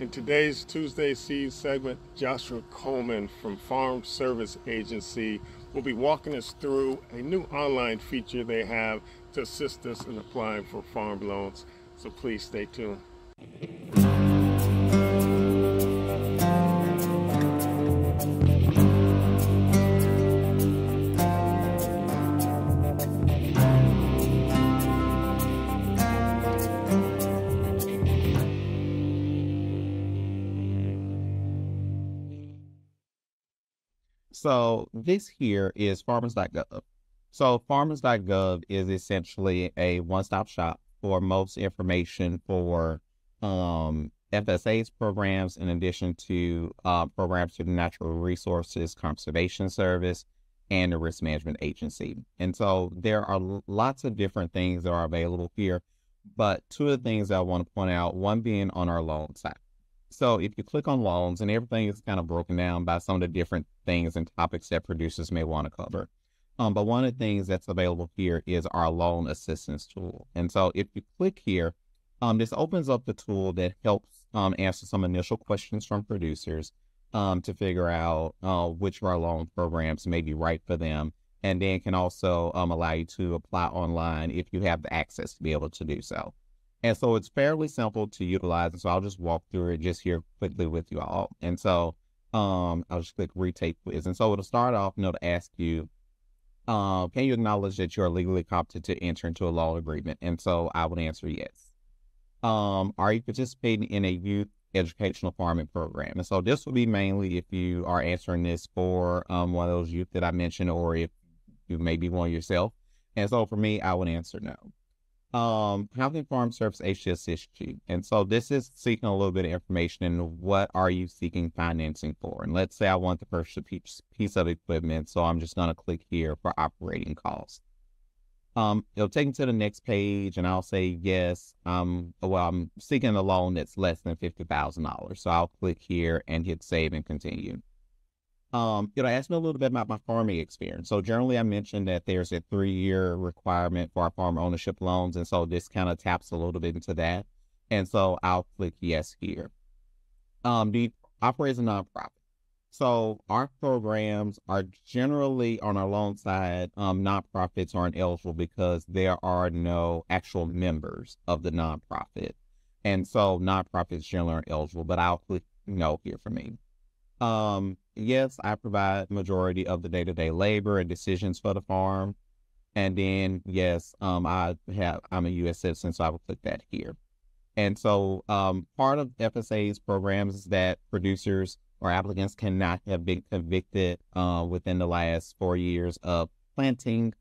In today's Tuesday Seed segment, Joshua Coleman from Farm Service Agency will be walking us through a new online feature they have to assist us in applying for farm loans. So please stay tuned. So this here is farmers.gov. So farmers.gov is essentially a one-stop shop for most information for FSA's programs, in addition to programs through the Natural Resources Conservation Service and the Risk Management Agency. And so there are lots of different things that are available here, but two of the things that I want to point out, one being on our loan side. So if you click on loans, and everything is kind of broken down by some of the different things and topics that producers may want to cover. But one of the things that's available here is our loan assistance tool. And so if you click here, this opens up the tool that helps answer some initial questions from producers to figure out which of our loan programs may be right for them, and then can also allow you to apply online if you have the access to be able to do so. And so it's fairly simple to utilize. And so I'll just walk through it just here quickly with you all. And so I'll just click retake quiz. And so it'll start off, to ask you, can you acknowledge that you are legally competent to enter into a loan agreement? And so I would answer yes. Are you participating in a youth educational farming program? And so this will be mainly if you are answering this for one of those youth that I mentioned, or if you may be one yourself. And so for me, I would answer no. How can Farm Service Agency assist you? And so this is seeking a little bit of information in what are you seeking financing for? And let's say I want to purchase a piece of equipment, so I'm just going to click here for operating costs. It'll take me to the next page, and I'll say yes. I'm seeking a loan that's less than $50,000. So I'll click here and hit save and continue. It'll ask me a little bit about my farming experience. So generally, I mentioned that there's a 3-year requirement for our farm ownership loans. And so this kind of taps a little bit into that. And so I'll click yes here. Do you operate as a nonprofit? So our programs are generally on our loan side, nonprofits aren't eligible because there are no actual members of the nonprofit. And so nonprofits generally aren't eligible, but I'll click no here for me. Yes, I provide majority of the day-to-day labor and decisions for the farm. And then, yes, I'm a U.S. citizen, so I will click that here. And so, part of FSA's programs is that producers or applicants cannot have been convicted within the last 4 years of planting,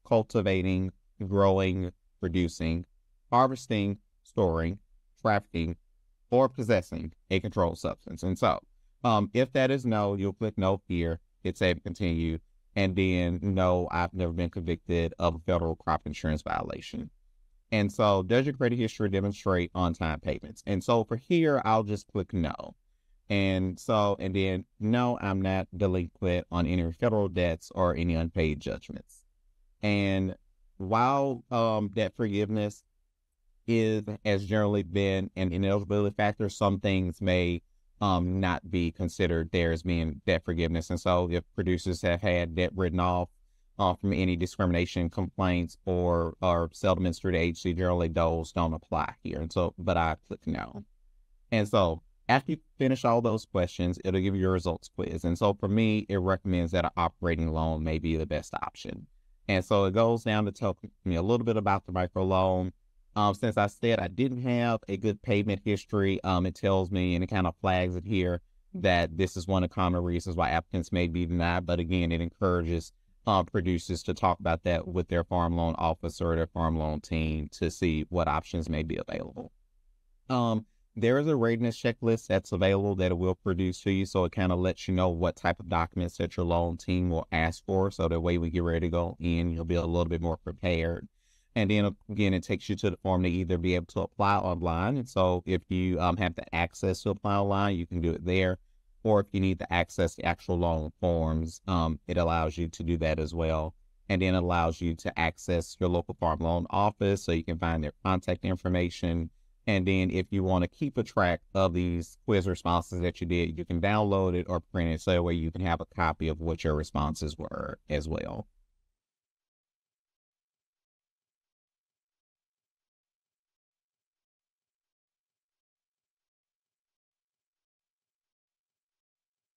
cultivating, growing, producing, harvesting, storing, trafficking, or possessing a controlled substance. And so, if that is no, you'll click no here, hit save and continue, and then no, I've never been convicted of a federal crop insurance violation. And so does your credit history demonstrate on-time payments? And so for here, I'll just click no. And then no, I'm not delinquent on any federal debts or any unpaid judgments. And while debt forgiveness has generally been an ineligibility factor, some things may not be considered there as being debt forgiveness. And so if producers have had debt written off from any discrimination complaints or settlements through the agency, generally those don't apply here. And so, but I click no. And so after you finish all those questions, it'll give you your results quiz. And so for me, it recommends that an operating loan may be the best option. And so it goes down to tell me a little bit about the microloan. Since I said I didn't have a good payment history, it tells me, and it kind of flags it here, that this is one of the common reasons why applicants may be denied. But again, it encourages producers to talk about that with their farm loan officer or their farm loan team to see what options may be available. There is a readiness checklist that's available that it will produce to you. So it kind of lets you know what type of documents that your loan team will ask for. So that way we get ready to go in, you'll be a little bit more prepared. And then again, it takes you to the form to either be able to apply online. And so if you have the access to apply online, you can do it there. Or if you need to access the actual loan forms, it allows you to do that as well. And then it allows you to access your local farm loan office so you can find their contact information And then if you want to keep a track of these quiz responses that you did, you can download it or print it so that way you can have a copy of what your responses were as well.